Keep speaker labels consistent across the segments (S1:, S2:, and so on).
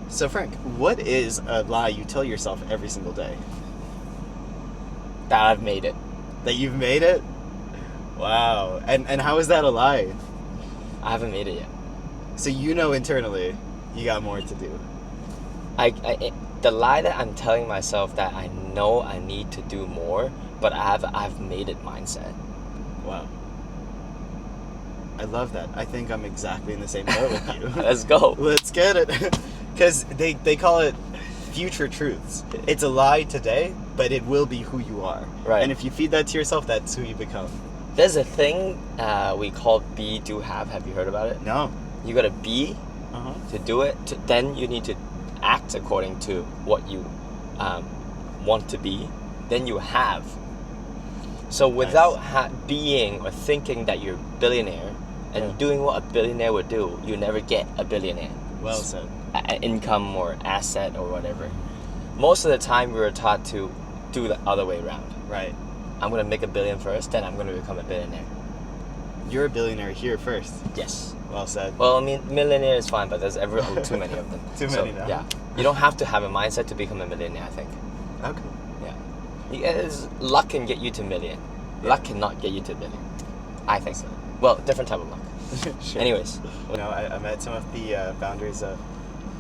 S1: So Frank, what is a lie you tell yourself every single day?
S2: That I've made it.
S1: That you've made it? Wow. And how is that a lie?
S2: I haven't made it yet.
S1: So you know internally you got more to do.
S2: The lie that I'm telling myself that I know I need to do more, but I've made it mindset.
S1: Wow. I love that. I think I'm exactly in the same boat with you.
S2: Let's go.
S1: Let's get it. Because they call it future truths. It's a lie today, but it will be who you are.
S2: Right.
S1: And if you feed that to yourself, that's who you become.
S2: There's a thing we call be, do, have. Have you heard about it?
S1: No.
S2: You gotta be to do it. Then you need to act according to what you want to be. Then you have. So without being or thinking that you're a billionaire and doing what a billionaire would do, you never get a billionaire.
S1: Well said.
S2: Income or asset or whatever. Most of the time we were taught to do the other way around.
S1: Right.
S2: I'm going to make $1 billion first, then I'm going to become a billionaire.
S1: You're a billionaire here first.
S2: Yes.
S1: Well said.
S2: Well, I mean, millionaire is fine, but there's too many of them.
S1: Too many now.
S2: Yeah. You don't have to have a mindset to become a millionaire, I think.
S1: Okay.
S2: Yeah. Luck can get you to million. Yeah. Luck cannot get you to billion. I think so. Well, different type of luck.
S1: Sure.
S2: Anyways.
S1: You know, I met some of the founders of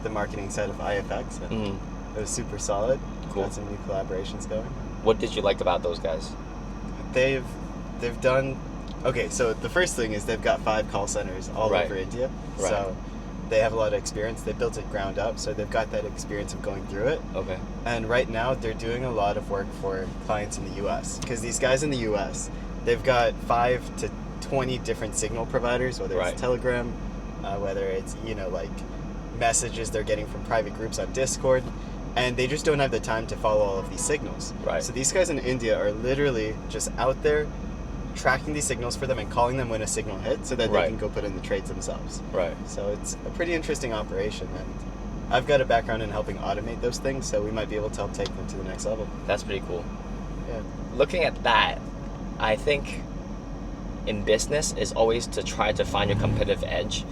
S1: the marketing side of IFX, and it was super solid.
S2: Cool.
S1: Got some new collaborations going.
S2: What did you like about those guys?
S1: They've done... Okay, so the first thing is they've got 5 call centers all over India.
S2: Right.
S1: So they have a lot of experience. They built it ground up, so they've got that experience of going through it.
S2: Okay.
S1: And right now they're doing a lot of work for clients in the US. Because these guys in the US, they've got 5 to 20 different signal providers, whether it's Telegram, whether it's, like messages they're getting from private groups on Discord. And they just don't have the time to follow all of these signals.
S2: Right.
S1: So these guys in India are literally just out there tracking these signals for them and calling them when a signal hits so that they can go put in the trades themselves.
S2: Right.
S1: So it's a pretty interesting operation, and I've got a background in helping automate those things, so we might be able to help take them to the next level.
S2: That's pretty cool.
S1: Yeah.
S2: Looking at that, I think in business is always to try to find your competitive edge.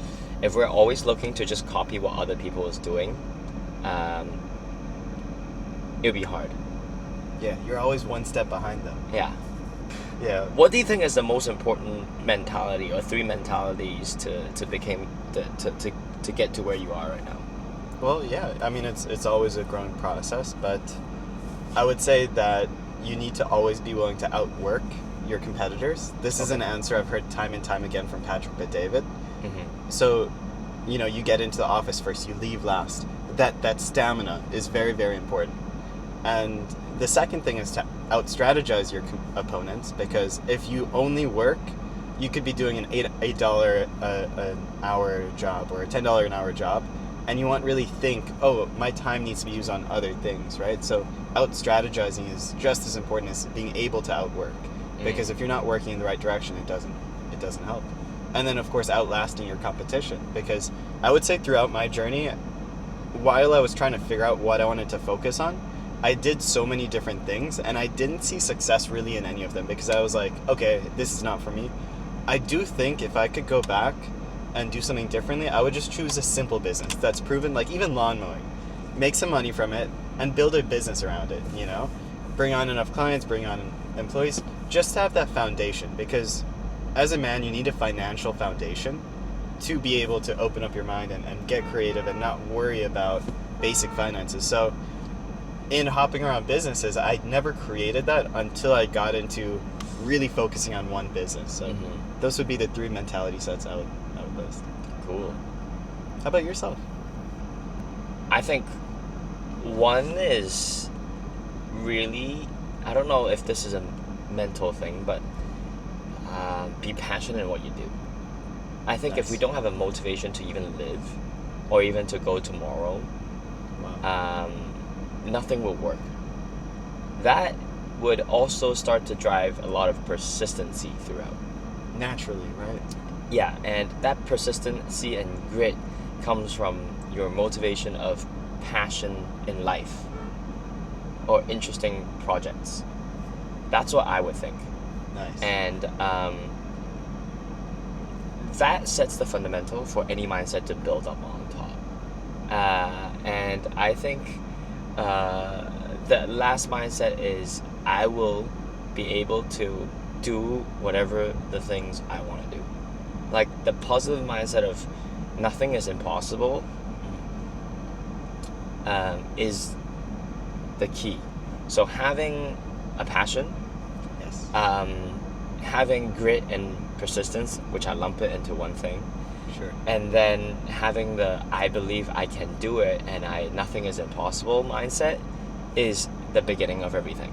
S2: If we're always looking to just copy what other people is doing, it'll be hard.
S1: Yeah, you're always one step behind them.
S2: Yeah.
S1: Yeah.
S2: What do you think is the most important mentality or 3 mentalities to get to where you are right now?
S1: Well, yeah. I mean, it's always a growing process, but I would say that you need to always be willing to outwork your competitors. This is an answer I've heard time and time again from Patrick Bet-David.
S2: Mm-hmm.
S1: So, you get into the office first, you leave last. That stamina is very, very important. And the second thing is to out-strategize your opponents, because if you only work, you could be doing an $8 an hour job or a $10 an hour job, and you won't really think, oh, my time needs to be used on other things, right? So out-strategizing is just as important as being able to outwork, because if you're not working in the right direction, it doesn't help. And then, of course, outlasting your competition, because I would say throughout my journey, while I was trying to figure out what I wanted to focus on, I did so many different things, and I didn't see success really in any of them, because I was like, okay, this is not for me. I do think if I could go back and do something differently, I would just choose a simple business that's proven, like even lawn mowing. Make some money from it and build a business around it, Bring on enough clients, bring on employees, just to have that foundation, because as a man, you need a financial foundation to be able to open up your mind and get creative and not worry about basic finances. So in hopping around businesses, I never created that until I got into really focusing on one business. So those would be the 3 mentality sets I would list.
S2: Cool.
S1: How about yourself?
S2: I think one is really, I don't know if this is a mental thing, but be passionate in what you do. I think if we don't have a motivation to even live or even to go tomorrow, nothing will work. That would also start to drive a lot of persistency throughout.
S1: Naturally, right?
S2: Yeah, and that persistency and grit comes from your motivation of passion in life or interesting projects. That's what I would think.
S1: Nice.
S2: And that sets the fundamental for any mindset to build up on top. And And I think the last mindset is I will be able to do whatever the things I want to do. Like the positive mindset of nothing is impossible is the key. So having a passion,
S1: Yes.
S2: having grit and persistence, which I lump it into one thing,
S1: Sure.
S2: and then having the I believe I can do it and nothing is impossible mindset is the beginning of everything.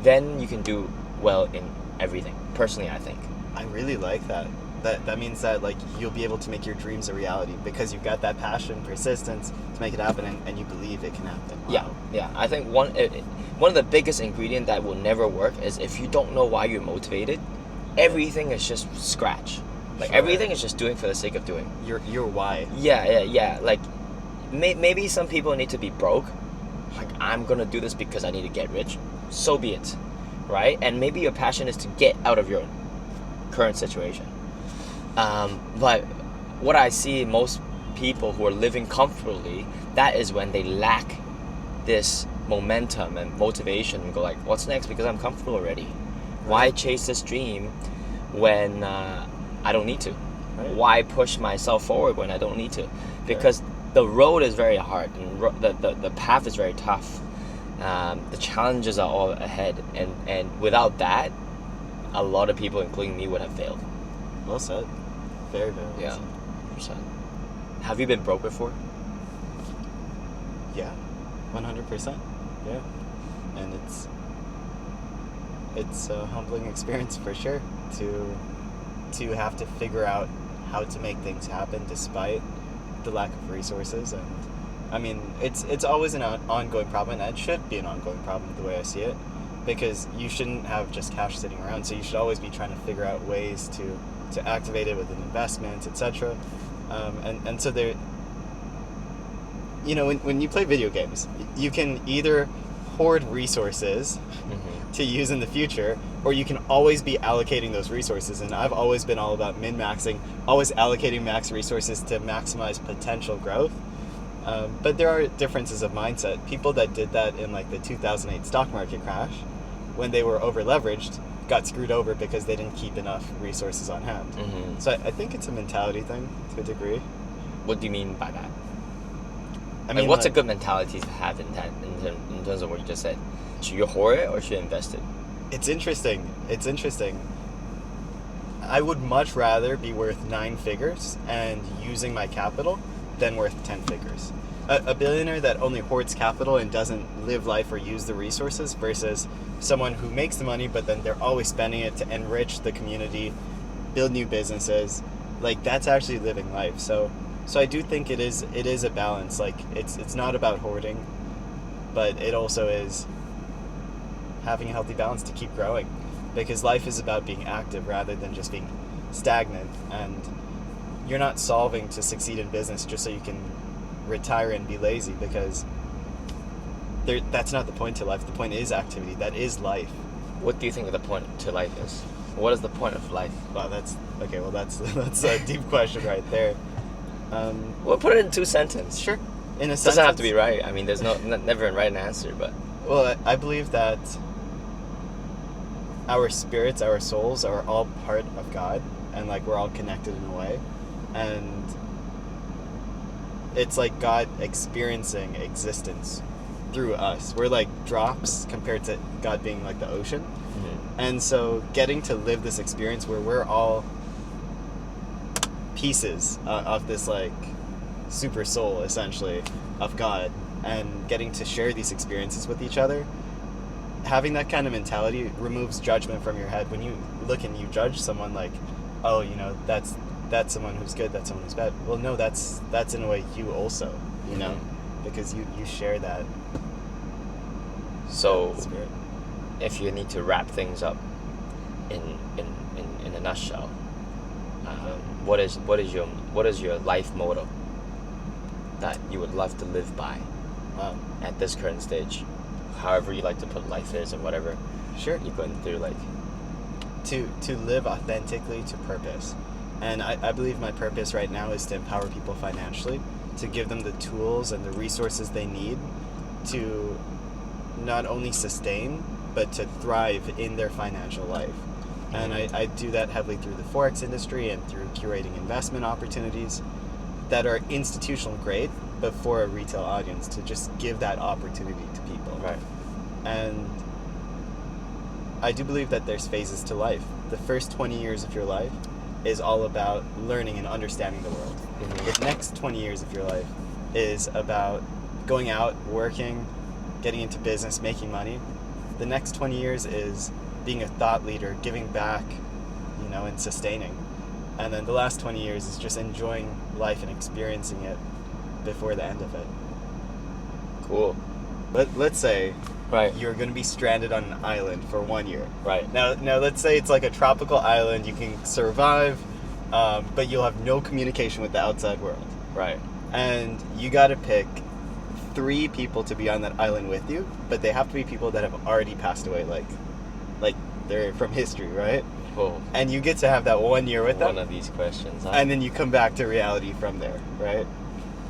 S2: Then you can do well in everything. Personally, I think.
S1: I really like that. That means that like you'll be able to make your dreams a reality because you've got that passion, persistence to make it happen, and you believe it can happen. Wow.
S2: Yeah. I think one of the biggest ingredient that will never work is if you don't know why you're motivated, everything is just scratch. Like
S1: Sure.
S2: everything is just doing for the sake of doing.
S1: Your why.
S2: Yeah. Like maybe some people need to be broke. Like I'm gonna do this because I need to get rich. So be it, right? And maybe your passion is to get out of your current situation. But what I see in most people who are living comfortably, that is when they lack this momentum and motivation and go like, what's next? Because I'm comfortable already. Why chase this dream when I don't need to?
S1: Right.
S2: Why push myself forward when I don't need to? Because the road is very hard and the path is very tough. The challenges are all ahead, and without that, a lot of people, including me, would have failed.
S1: Well said. Very, very well
S2: Yeah.
S1: said.
S2: So, have you been broke before?
S1: Yeah. 100%. Yeah. And it's a humbling experience for sure to have to figure out how to make things happen despite the lack of resources. And I mean, it's always an ongoing problem, and it should be an ongoing problem the way I see it, because you shouldn't have just cash sitting around. So you should always be trying to figure out ways to activate it with an investment, etc. And so there, you know, when you play video games, you can either hoard resources to use in the future, or you can always be allocating those resources. And I've always been all about min-maxing, always allocating max resources to maximize potential growth. But there are differences of mindset. People that did that in like the 2008 stock market crash, when they were over leveraged, got screwed over because they didn't keep enough resources on hand. So I think it's a mentality thing to a degree.
S2: What do you mean by that?
S1: I mean,
S2: what's
S1: like,
S2: a good mentality to have in terms of what you just said? Should you hoard it or should you invest it?
S1: It's interesting. I would much rather be worth 9 figures and using my capital than worth 10 figures. A billionaire that only hoards capital and doesn't live life or use the resources versus someone who makes the money but then they're always spending it to enrich the community, build new businesses. Like, that's actually living life. So I do think it is a balance. Like, it's not about hoarding, but it also is having a healthy balance to keep growing, because life is about being active rather than just being stagnant. And you're not solving to succeed in business just so you can retire and be lazy, because that's not the point to life. The point is activity. That is life.
S2: What do you think the point to life is? What is the point of life?
S1: Wow, that's a deep question right there.
S2: We'll put it in 2 sentences.
S1: Sure. In a
S2: It
S1: sense,
S2: doesn't have to be right. I mean, there's never a right answer, but
S1: well, I believe that our spirits, our souls, are all part of God, and like we're all connected in a way, and it's like God experiencing existence through us. We're like drops compared to God being like the ocean. And so getting to live this experience where we're all pieces of this like super soul essentially of God, and getting to share these experiences with each other, having that kind of mentality removes judgment from your head. When you look and you judge someone like, oh, you know, that's someone who's good, that's someone who's bad. Well, no, that's in a way you also, you know, because you share that
S2: so
S1: spirit.
S2: if you need to wrap things up in a nutshell, what is your life motto that you would love to live by at this current stage, however you like to put life is or whatever
S1: Sure.
S2: you're going through, like
S1: To live authentically to purpose. And I believe my purpose right now is to empower people financially to give them the tools and the resources they need to not only sustain, but to thrive in their financial life. And I do that heavily through the Forex industry and through curating investment opportunities that are institutional grade, but for a retail audience, to just give that opportunity to people.
S2: Right.
S1: And I do believe that there's phases to life. The first 20 years of your life is all about learning and understanding the world.
S2: Mm-hmm.
S1: The next 20 years of your life is about going out, working, getting into business, making money. The next 20 years is being a thought leader, giving back, and sustaining. And then the last 20 years is just enjoying life and experiencing it before the end of it.
S2: Cool.
S1: Let's say
S2: Right.
S1: you're going to be stranded on an island for 1 year.
S2: Right.
S1: Now let's say it's like a tropical island. You can survive, but you'll have no communication with the outside world.
S2: Right.
S1: And you got to pick 3 people to be on that island with you, but they have to be people that have already passed away, like they're from history, right?
S2: Cool.
S1: And you get to have that 1 year with them.
S2: One of these questions. Huh?
S1: And then you come back to reality from there, right?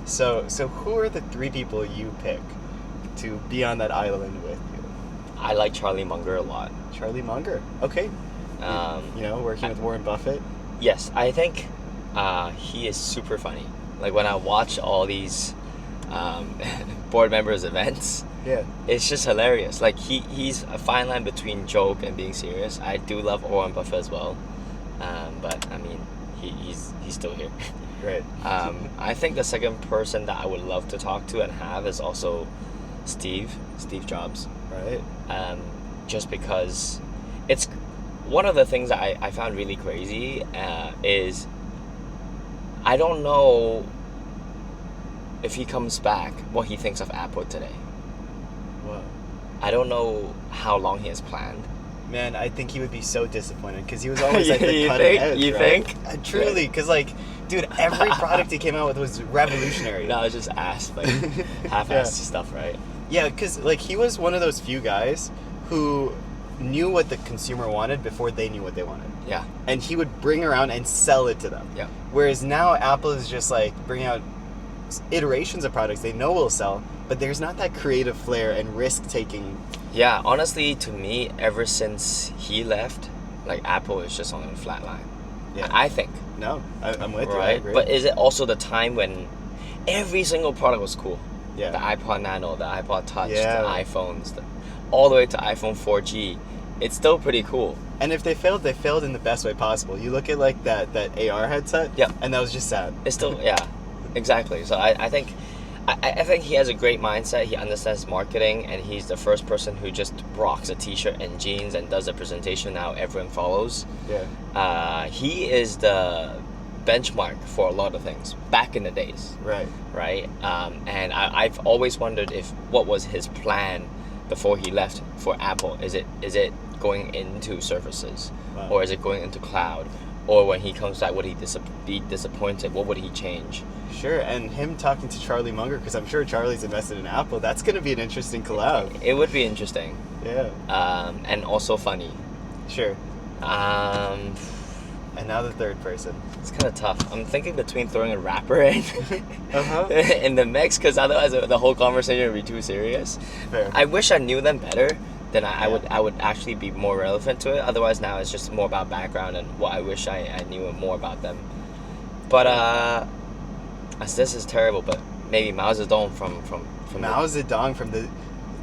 S1: So who are the 3 people you pick to be on that island with you?
S2: I like Charlie Munger a lot.
S1: Charlie Munger. Okay. Working with Warren Buffett.
S2: Yes, I think he is super funny. Like when I watch all these board members' events,
S1: Yeah.
S2: it's just hilarious. Like he's a fine line between joke and being serious. I do love Warren Buffett as well, but I mean he's still here.
S1: Right.
S2: I think the second person that I would love to talk to and have is also Steve Jobs.
S1: Right.
S2: Just because it's one of the things that I found really crazy is I don't know if he comes back what he thinks of Apple today.
S1: Wow.
S2: I don't know how long he has planned.
S1: Man, I think he would be so disappointed because he was always at the
S2: You
S1: cutting
S2: think?
S1: edge.
S2: You
S1: right?
S2: think?
S1: Truly, because dude, every product he came out with was revolutionary.
S2: No, it's just half-assed stuff, right?
S1: Yeah, because he was one of those few guys who knew what the consumer wanted before they knew what they wanted.
S2: Yeah.
S1: And he would bring around and sell it to them.
S2: Yeah.
S1: Whereas now Apple is just bringing out iterations of products they know will sell, but there's not that creative flair and risk taking.
S2: Yeah, honestly, to me, ever since he left, Apple is just on a flat line.
S1: Yeah.
S2: I think.
S1: No, I'm with you. I
S2: Right?
S1: agree.
S2: But is it also the time when every single product was cool?
S1: Yeah.
S2: The iPod Nano, the iPod Touch,
S1: Yeah.
S2: the iPhones, all the way to iPhone 4G. It's still pretty cool.
S1: And if they failed in the best way possible. You look at that AR headset,
S2: Yeah.
S1: and that was just sad.
S2: It's still, yeah, exactly. So I think he has a great mindset. He understands marketing, and he's the first person who just rocks a t-shirt and jeans and does a presentation now everyone follows.
S1: Yeah.
S2: He is the benchmark for a lot of things back in the days.
S1: Right.
S2: And I've always wondered what was his plan before he left for Apple. Is it going into services,
S1: Wow.
S2: or is it going into cloud, or when he comes back would he be disappointed? What would he change?
S1: Sure, and him talking to Charlie Munger, because I'm sure Charlie's invested in Apple, that's going to be an interesting collab.
S2: It would be interesting.
S1: Yeah.
S2: And also funny.
S1: Sure.
S2: Um,
S1: And now the third person.
S2: it's kind of tough. I'm thinking between throwing a rapper in
S1: Uh-huh.
S2: in the mix, because otherwise the whole conversation would be too serious.
S1: Fair.
S2: I wish I knew them better. Then I
S1: Yeah.
S2: would actually be more relevant to it. Otherwise, now it's just more about background and what I wish I knew more about them. But this is terrible. But maybe Mao Zedong from
S1: Mao Zedong from the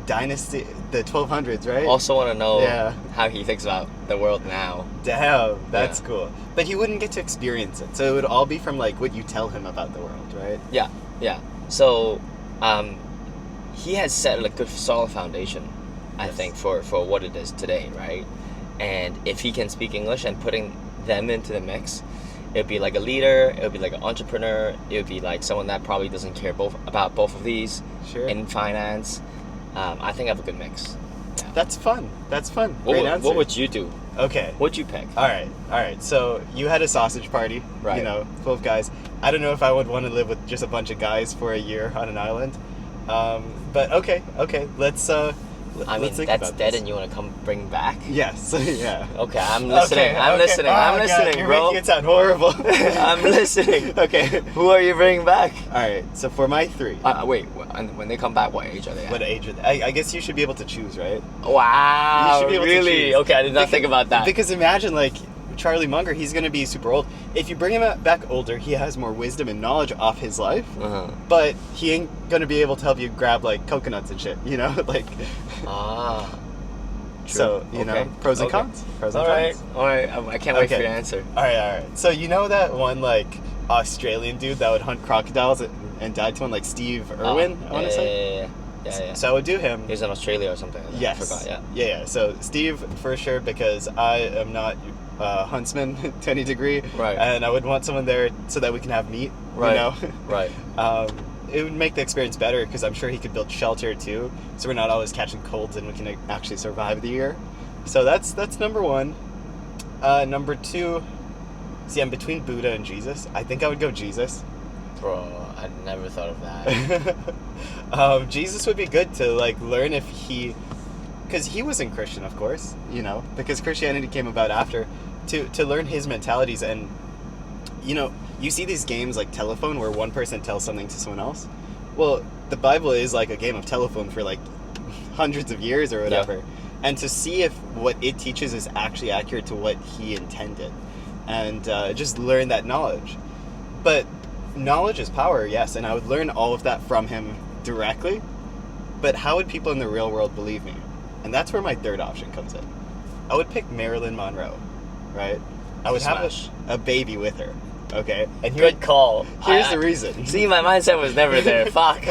S1: dynasty, the 1200s, right?
S2: also want to know
S1: Yeah.
S2: how he thinks about the world now.
S1: Damn, that's
S2: Yeah.
S1: cool. But he wouldn't get to experience it, so it would all be from what you tell him about the world, right?
S2: Yeah. So, he has set a good solid foundation, I
S1: Yes.
S2: think, for what it is today, right? And if he can speak English and putting them into the mix, it would be like a leader, it would be like an entrepreneur, it would be like someone that probably doesn't care about both of these
S1: Sure.
S2: in finance. I think I have a good mix. Yeah.
S1: That's fun.
S2: What,
S1: Great
S2: would-
S1: answer.
S2: what would you do?
S1: Okay.
S2: What'd you pick?
S1: All right. So you had a sausage party,
S2: Right.
S1: 12 guys. I don't know if I would want to live with just a bunch of guys for a year on an island. But okay. Let's
S2: I mean,
S1: Let's think
S2: that's
S1: about
S2: dead
S1: this.
S2: and you want to come bring back?
S1: Yes. Yeah.
S2: Okay, I'm listening. I'm listening.
S1: Oh,
S2: I'm
S1: God,
S2: listening,
S1: you're
S2: bro.
S1: making it sound horrible.
S2: I'm listening.
S1: Okay.
S2: Who are you bringing back?
S1: All right. So for my 3,
S2: Wait, and when they come back, what age are they at?
S1: what age are they? I guess you should be able to choose, right?
S2: Wow,
S1: You should be able to
S2: really?
S1: choose.
S2: Okay, I did not think about that.
S1: Because imagine, like, Charlie Munger, he's going to be super old. If you bring him back older, he has more wisdom and knowledge off his life, but he ain't going to be able to help you grab, like, coconuts and shit, you know? Like, so, you know, pros and cons. Pros and cons.
S2: All right. I can't wait for your answer.
S1: All right. So, you know that one, like, Australian dude that would hunt crocodiles and died to one, like Steve Irwin, I want to say?
S2: Yeah.
S1: So I would do him.
S2: He was in Australia or something like that.
S1: Yes.
S2: I forgot,
S1: Yeah. So Steve, for sure, because I am not huntsman to any degree.
S2: Right.
S1: And I would want someone there so that we can have meat,
S2: Right.
S1: you know?
S2: Right.
S1: It would make the experience better because I'm sure he could build shelter too, so we're not always catching colds and we can actually survive the year. So that's number 1. Number 2, see, I'm between Buddha and Jesus. I think I would go Jesus.
S2: Bro, I never thought of that.
S1: Jesus would be good to, like, learn if he... Because he wasn't Christian, of course, you know, because Christianity came about after, to learn his mentalities. And, you know, you see these games like Telephone where one person tells something to someone else. Well, the Bible is like a game of telephone for, like, hundreds of years or whatever. Yeah. And to see if what it teaches is actually accurate to what he intended. And just learn that knowledge. But knowledge is power, yes, and I would learn all of that from him directly. But how would people in the real world believe me? And that's where my 3rd option comes in. I would pick Marilyn Monroe, right? I would have a baby with her, okay? And
S2: good call.
S1: Here's the reason.
S2: See, my mindset was never there. Fuck.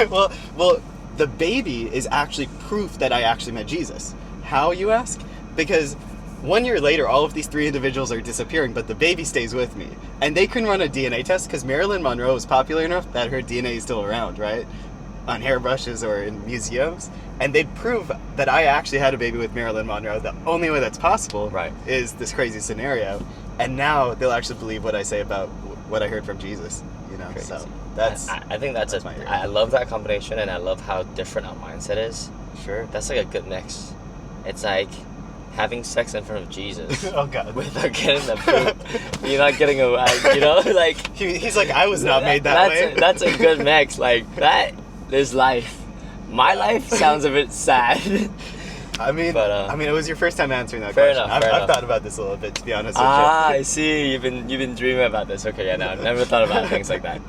S1: Well, the baby is actually proof that I actually met Jesus. How, you ask? Because 1 year later, all of these 3 individuals are disappearing, but the baby stays with me. And they can run a DNA test because Marilyn Monroe was popular enough that her DNA is still around, right? On hairbrushes or in museums. And they'd prove that I actually had a baby with Marilyn Monroe. The only way that's possible is this crazy scenario. And now they'll actually believe what I say about what I heard from Jesus, you know?
S2: Crazy.
S1: So that's...
S2: I think that's
S1: my theory.
S2: I love that combination, and I love how different our mindset is.
S1: Sure.
S2: That's like a good mix. It's like having sex in front of Jesus.
S1: Oh, God.
S2: Without getting the poop. You're not getting you know, like...
S1: He's like, I was not made that way.
S2: That's a good mix. Like, that is life. My life sounds a bit sad.
S1: I mean, it was your first time answering that
S2: fair
S1: question.
S2: Enough,
S1: I've thought about this a little bit, to be honest with you.
S2: I see. You've been dreaming about this. Okay, yeah, no, I've never thought about things like that.